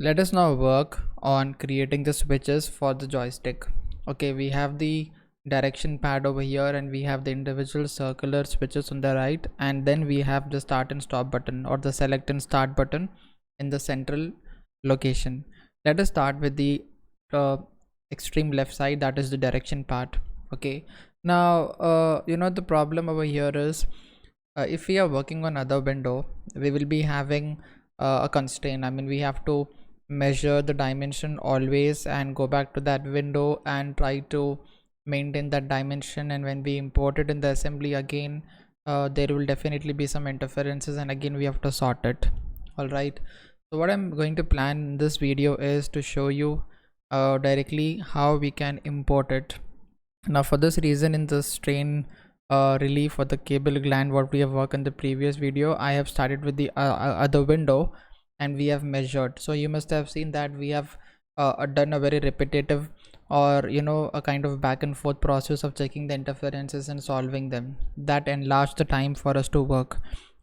Let us now work on creating the switches for the joystick. Okay, we have the direction pad over here and we have the individual circular switches on the right, and then we have the start and stop button or the select and start button in the central location. Let us start with the uh, extreme left side, that is the direction part. Okay, now the problem over here is if we are working on other window, we will be having a constraint. I mean, we have to measure the dimension always and go back to that window and try to maintain that dimension, and when we import it in the assembly again, there will definitely be some interferences and again we have to sort it. All right, so what I'm going to plan in this video is to show you directly how we can import it. Now for this reason, in the strain relief for the cable gland what we have worked in the previous video, I have started with the other window and we have measured. So you must have seen that we have done a very repetitive or a kind of back and forth process of checking the interferences and solving them. That enlarged the time for us to work.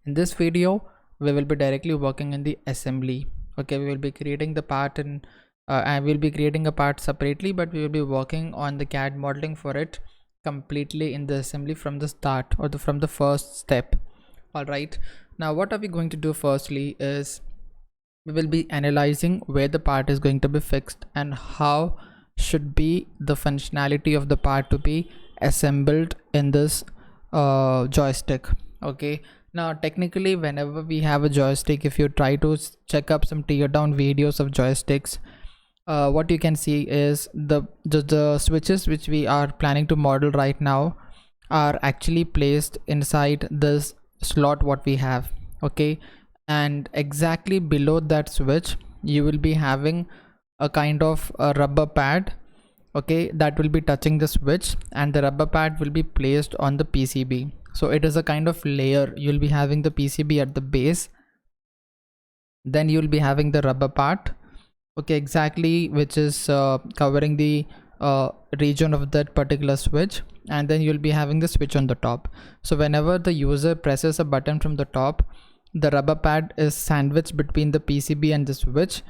In this video we will be directly working in the assembly. Okay, we will be creating the part in I will be creating a part separately, but we will be working on the CAD modeling for it completely in the assembly from the start or from the first step. All right, now what are we going to do? Firstly is we will be analyzing where the part is going to be fixed and how should be the functionality of the part to be assembled in this joystick. Okay, now technically whenever we have a joystick, if you try to check up some tear down videos of joysticks, what you can see is the switches which we are planning to model right now are actually placed inside this slot what we have. Okay, and exactly below that switch you will be having a kind of a rubber pad, okay, that will be touching the switch, and the rubber pad will be placed on the PCB. So it is a kind of layer. You'll be having the PCB at the base, then you'll be having the rubber part, okay, exactly, which is covering the region of that particular switch, and then you'll be having the switch on the top. So whenever the user presses a button from the top, the rubber pad is sandwiched between the PCB and the switch,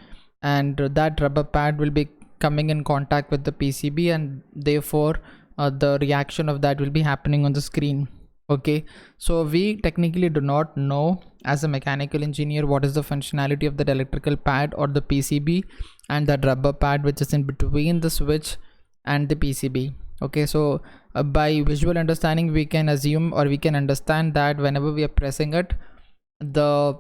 and that rubber pad will be coming in contact with the PCB, and therefore the reaction of that will be happening on the screen. Okay, so we technically do not know as a mechanical engineer what is the functionality of that electrical pad or the PCB and that rubber pad which is in between the switch and the PCB. Okay, so by visual understanding we can assume or we can understand that whenever we are pressing it, the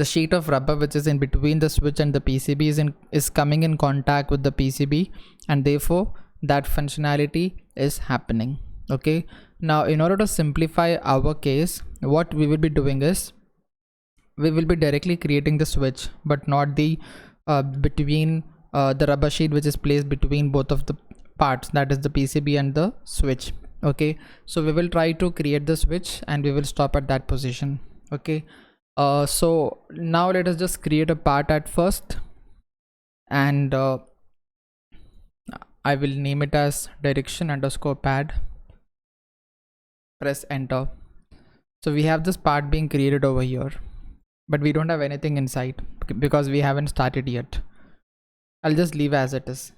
sheet of rubber which is in between the switch and the PCB is coming in contact with the PCB, and therefore that functionality is happening. Okay, now in order to simplify our case, what we will be doing is we will be directly creating the switch, but not the between the rubber sheet which is placed between both of the parts, that is the PCB and the switch. Okay, so we will try to create the switch and we will stop at that position. Okay, so now let us just create a part at first, and I will name it as direction underscore pad. Press enter. So we have this part being created over here, but we don't have anything inside because we haven't started yet. I'll just leave as it is.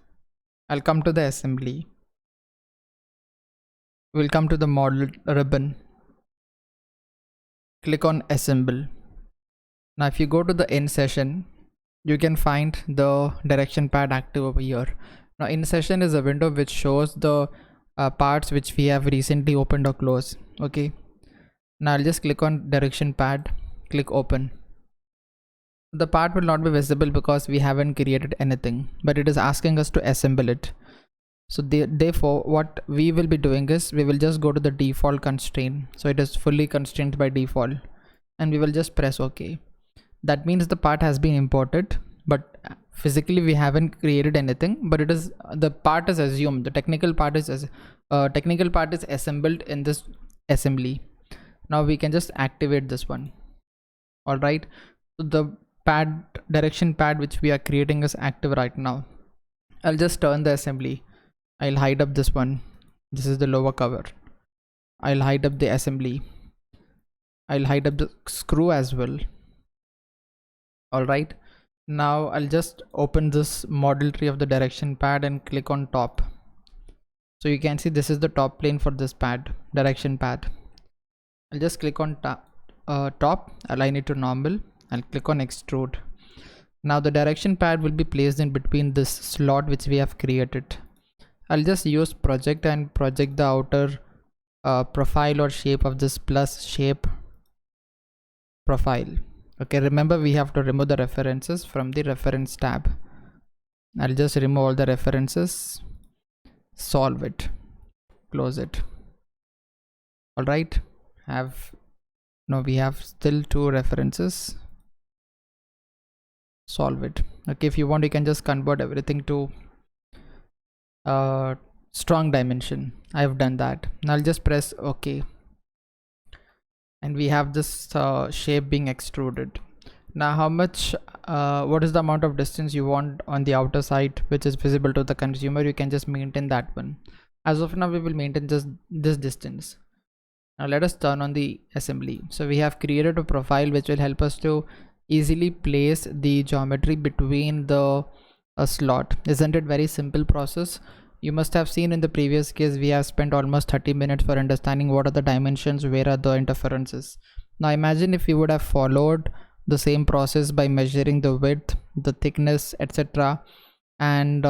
I'll come to the assembly. We'll come to the model ribbon. Click on assemble. Now if you go to the in session, you can find the direction pad active over here. Now in session is a window which shows the parts which we have recently opened or closed. Okay, now I'll just click on direction pad, click open. The part will not be visible because we haven't created anything, but it is asking us to assemble it. So therefore what we will be doing is we will just go to the default constraint. So it is fully constrained by default, and we will just press OK. That means the part has been imported, but physically we haven't created anything, but it is the part is assumed, the technical part is assembled in this assembly. Now we can just activate this one. All right, so the direction pad which we are creating is active right now. I'll just turn the assembly. I'll hide up this one. This is the lower cover. I'll hide up the assembly. I'll hide up the screw as well. All right, Now I'll just open this model tree of the direction pad and click on top. So you can see this is the top plane for this pad, direction pad. I'll just click on top, align it to normal. I'll click on extrude. Now the direction pad will be placed in between this slot which we have created. I'll just use project and project the outer profile or shape of this plus shape profile. Okay, remember we have to remove the references from the reference tab. I'll just remove all the references, solve it, close it. All right, we have still 2 references, solve it. Okay, if you want you can just convert everything to strong dimension. I have done that. Now I'll just press OK, and we have this shape being extruded. Now how much what is the amount of distance you want on the outer side which is visible to the consumer? You can just maintain that one. As of now we will maintain just this distance. Now let us turn on the assembly. So we have created a profile which will help us to easily place the geometry between the slot. Isn't it very simple process? You must have seen in the previous case we have spent almost 30 minutes for understanding what are the dimensions, where are the interferences. Now imagine if you would have followed the same process by measuring the width, the thickness, etc., and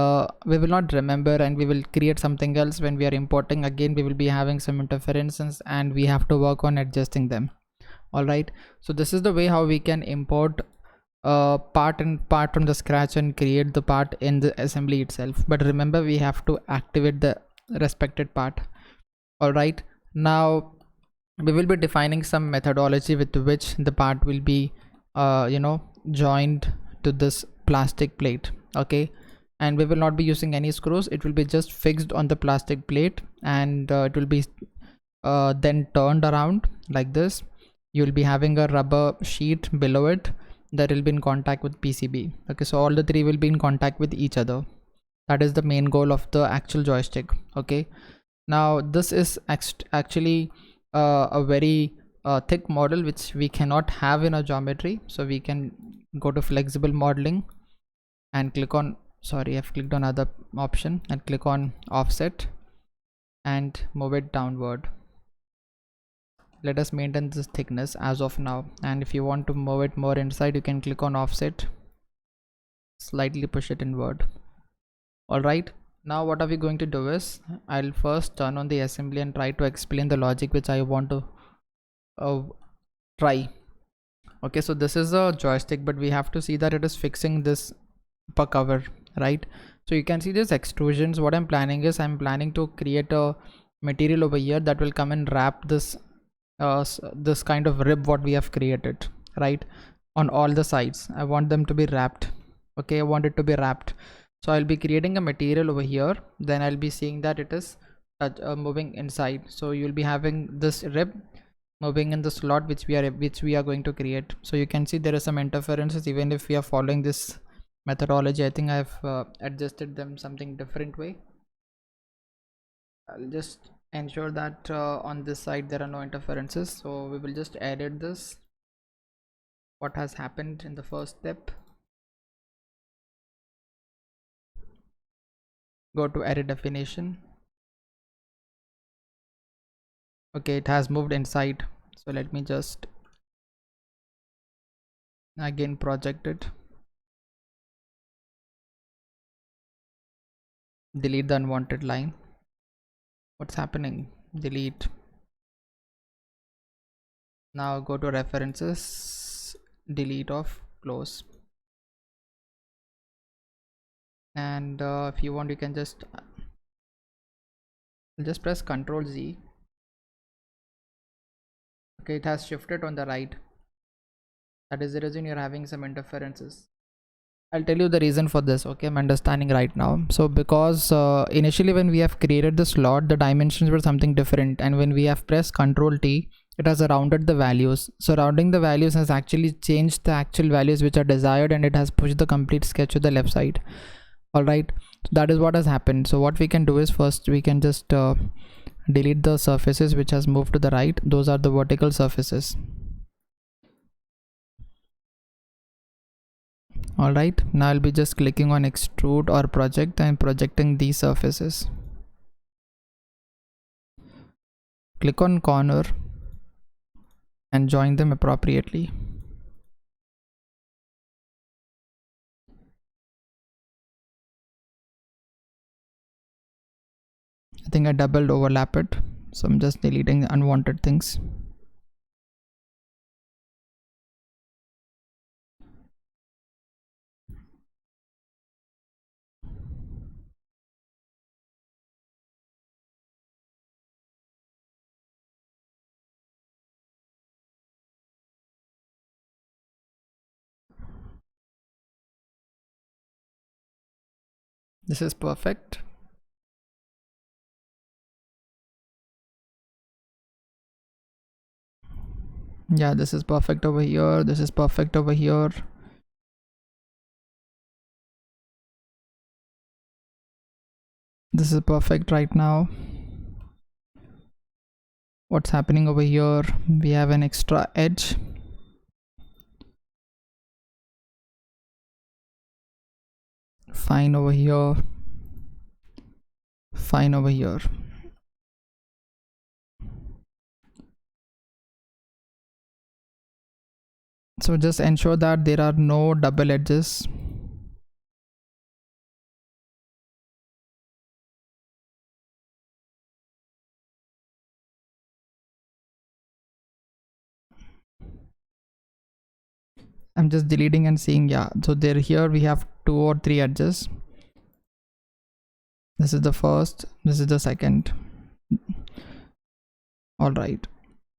we will not remember and we will create something else. When we are importing again we will be having some interferences and we have to work on adjusting them. All right, so this is the way how we can import part from the scratch and create the part in the assembly itself. But remember we have to activate the respected part. All right, now we will be defining some methodology with which the part will be joined to this plastic plate. Okay, and we will not be using any screws. It will be just fixed on the plastic plate, and it will be then turned around like this. You will be having a rubber sheet below it that will be in contact with PCB. Okay, so all the 3 will be in contact with each other. That is the main goal of the actual joystick. Okay, now this is actually a very thick model which we cannot have in a geometry, so we can go to flexible modeling and click on, sorry, I've clicked on other option and click on offset and move it downward. Let us maintain this thickness as of now, and if you want to move it more inside you can click on offset, slightly push it inward. All right, now what are we going to do is I'll first turn on the assembly and try to explain the logic which I want to try. Okay, so this is a joystick, but we have to see that it is fixing this upper cover, right? So you can see this extrusions. What I'm planning is I'm planning to create a material over here that will come and wrap this this kind of rib what we have created, right, on all the sides. I want them to be wrapped. Okay, I want it to be wrapped. So I'll be creating a material over here, then I'll be seeing that it is moving inside. So you'll be having this rib moving in the slot which we are going to create. So you can see there are some interferences even if we are following this methodology. I think I've adjusted them something different way. I'll just ensure that on this side there are no interferences. So we will just edit this, what has happened in the first step. Go to edit definition. Okay, it has moved inside. So let me just again project it, delete the unwanted line. What's happening? Delete. Now go to references, delete off, close. And if you want you can just press Ctrl Z. Okay, it has shifted on the right. That is the reason you're having some interferences. I'll tell you the reason for this. Okay, I'm understanding right now. So because initially when we have created the slot, the dimensions were something different, and when we have pressed Ctrl T, it has rounded the values. So rounding the values has actually changed the actual values which are desired, and it has pushed the complete sketch to the left side. All right, that is what has happened. So what we can do is first we can just delete the surfaces which has moved to the right. Those are the vertical surfaces. Alright, now I'll be just clicking on extrude or project and projecting these surfaces. Click on corner and join them appropriately. I think I doubled overlap it, so I'm just deleting the unwanted things. This is perfect. Yeah, this is perfect over here. This is perfect over here. This is perfect right now. What's happening over here? We have an extra edge. Fine over here. Fine over here. So just ensure that there are no double edges. I'm just deleting and seeing. Yeah, so there here we have 2 or 3 edges. This is the first, this is the second. All right,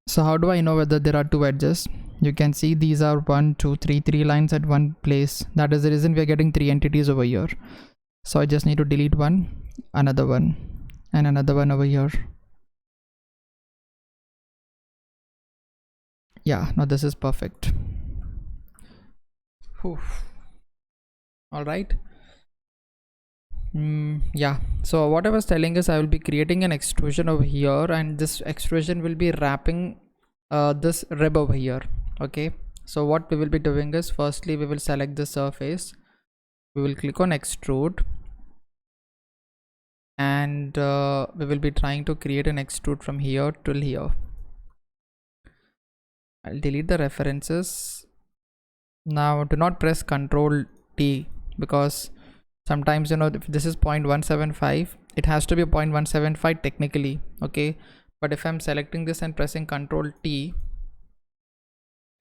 so how do I know whether there are 2 edges? You can see these are 1 2 3 3 lines at one place. That is the reason we are getting 3 entities over here. So I just need to delete one, another one, and another one over here. Yeah, now this is perfect. All right. Yeah, so what I was telling is I will be creating an extrusion over here, and this extrusion will be wrapping this rib over here. Okay, so what we will be doing is, firstly we will select the surface, we will click on extrude, and we will be trying to create an extrude from here till here. I'll delete the references. Now do not press Ctrl T, because sometimes, you know, if this is 0.175, it has to be 0.175 technically. Okay, but if I'm selecting this and pressing Ctrl T,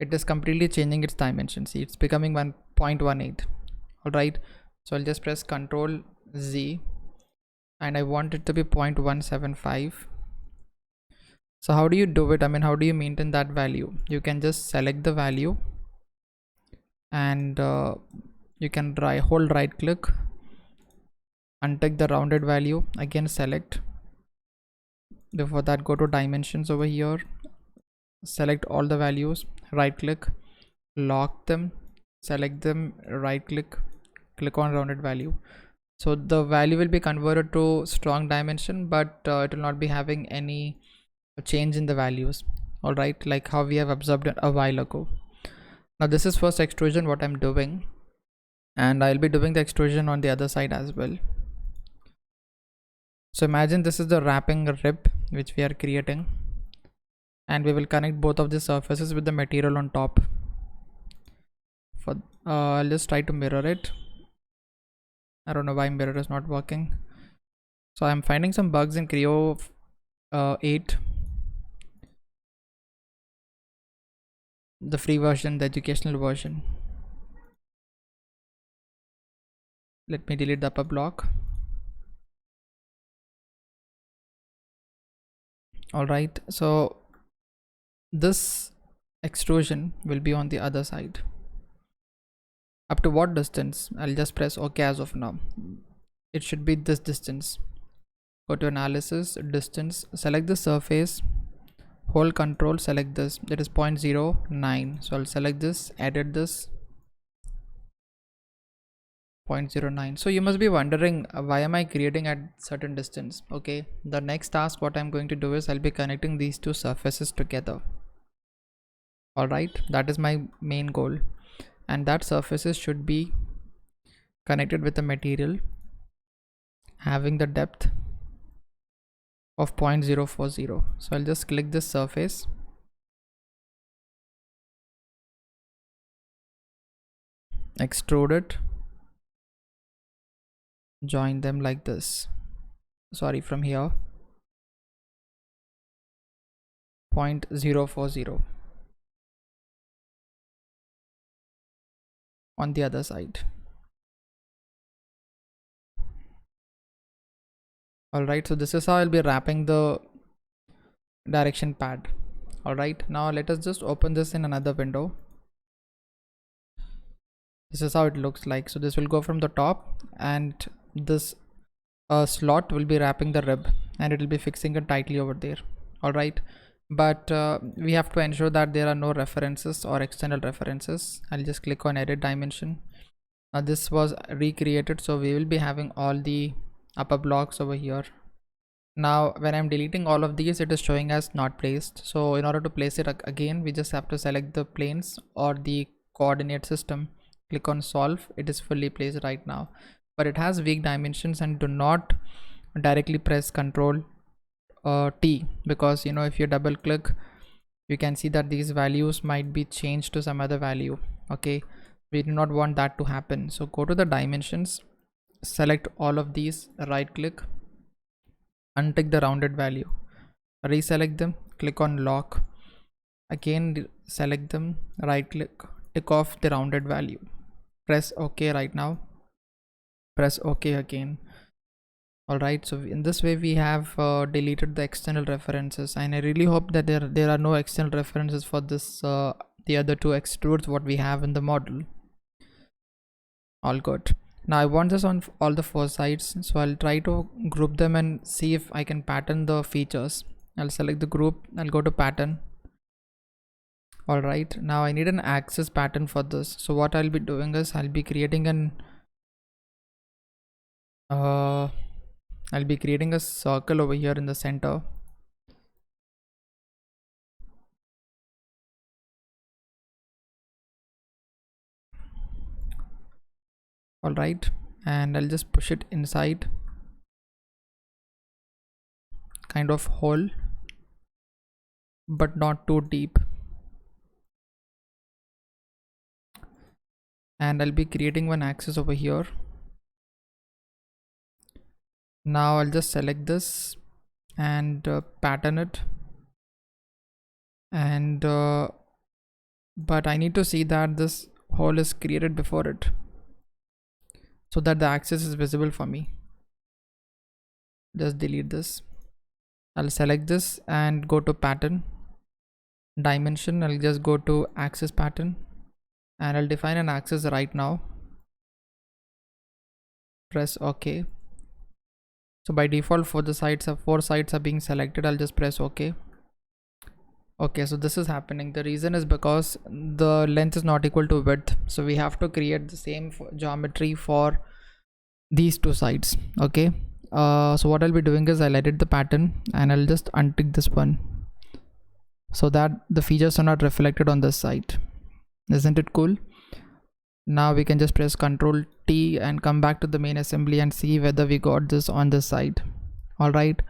it is completely changing its dimension. See, it's becoming 1.18. all right, so I'll just press Ctrl Z, and I want it to be 0.175. so how do you do it? I mean, how do you maintain that value? You can just select the value, and you can hold right click, untick the rounded value, again select. Before that, go to dimensions over here, select all the values, right click, lock them, select them, right click, click on rounded value. So the value will be converted to strong dimension, but it will not be having any change in the values. All right, like how we have observed a while ago. Now this is first extrusion what I'm doing, and I'll be doing the extrusion on the other side as well. So imagine this is the wrapping rib which we are creating, and we will connect both of the surfaces with the material on top. For I'll just try to mirror it. I don't know why mirror is not working. So I'm finding some bugs in Creo 8, the free version, the educational version. Let me delete the upper block. All right, so this extrusion will be on the other side. Up to what distance? I'll just press OK as of now. It should be this distance. Go to analysis, distance, select the surface, hold control, select this. That is 0.09. So I'll select this, edit this, 0.09. so you must be wondering, why am I creating at certain distance? Okay, the next task what I'm going to do is I'll be connecting these two surfaces together. All right, that is my main goal, and that surfaces should be connected with a material having the depth of 0.040. So I'll just click this surface, extrude it, join them like this. Sorry, from here, 0.040 on the other side. Alright, so this is how I'll be wrapping the direction pad. Alright, now let us just open this in another window. This is how it looks like. So this will go from the top, and this slot will be wrapping the rib, and it will be fixing it tightly over there. Alright, but we have to ensure that there are no references or external references. I'll just click on edit dimension. Now this was recreated, so we will be having all the upper blocks over here. Now when I'm deleting all of these, it is showing as not placed. So in order to place it again, we just have to select the planes or the coordinate system, click on solve. It is fully placed right now, but it has weak dimensions, and do not directly press Ctrl T, because if you double click, you can see that these values might be changed to some other value. Okay, we do not want that to happen. So go to the dimensions, select all of these, right click, untick the rounded value, reselect them, click on lock, again select them, right click, tick off the rounded value, press OK. Right now press OK again. Alright, so in this way we have deleted the external references, and I really hope that there are no external references for this the other two extrudes what we have in the model. All good. Now I want this on all the four sides, so I'll try to group them and see if I can pattern the features. I'll select the group, I'll go to pattern. Alright, now I need an axis pattern for this. So what I'll be doing is I'll be creating a circle over here in the center. Alright, and I'll just push it inside, kind of hole, but not too deep. And I'll be creating one axis over here. Now I'll just select this and pattern it, and but I need to see that this hole is created before it, so that the axis is visible for me. Just delete this. I'll select this and go to pattern, dimension. I'll just go to axis pattern, and I'll define an axis right now. Press OK. So by default four sides are being selected. I'll just press OK. Okay, so this is happening. The reason is because the length is not equal to width, so we have to create the same geometry for these two sides. Okay, so what I'll be doing is I'll edit the pattern, and I'll just untick this one so that the features are not reflected on this side. Isn't it cool? Now we can just press Ctrl T and come back to the main assembly and see whether we got this on this side. All right,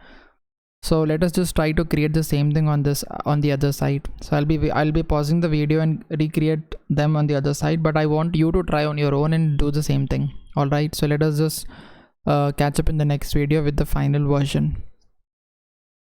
so let us just try to create the same thing on the other side. So I'll be pausing the video and recreate them on the other side, but I want you to try on your own and do the same thing. All right, so let us just catch up in the next video with the final version.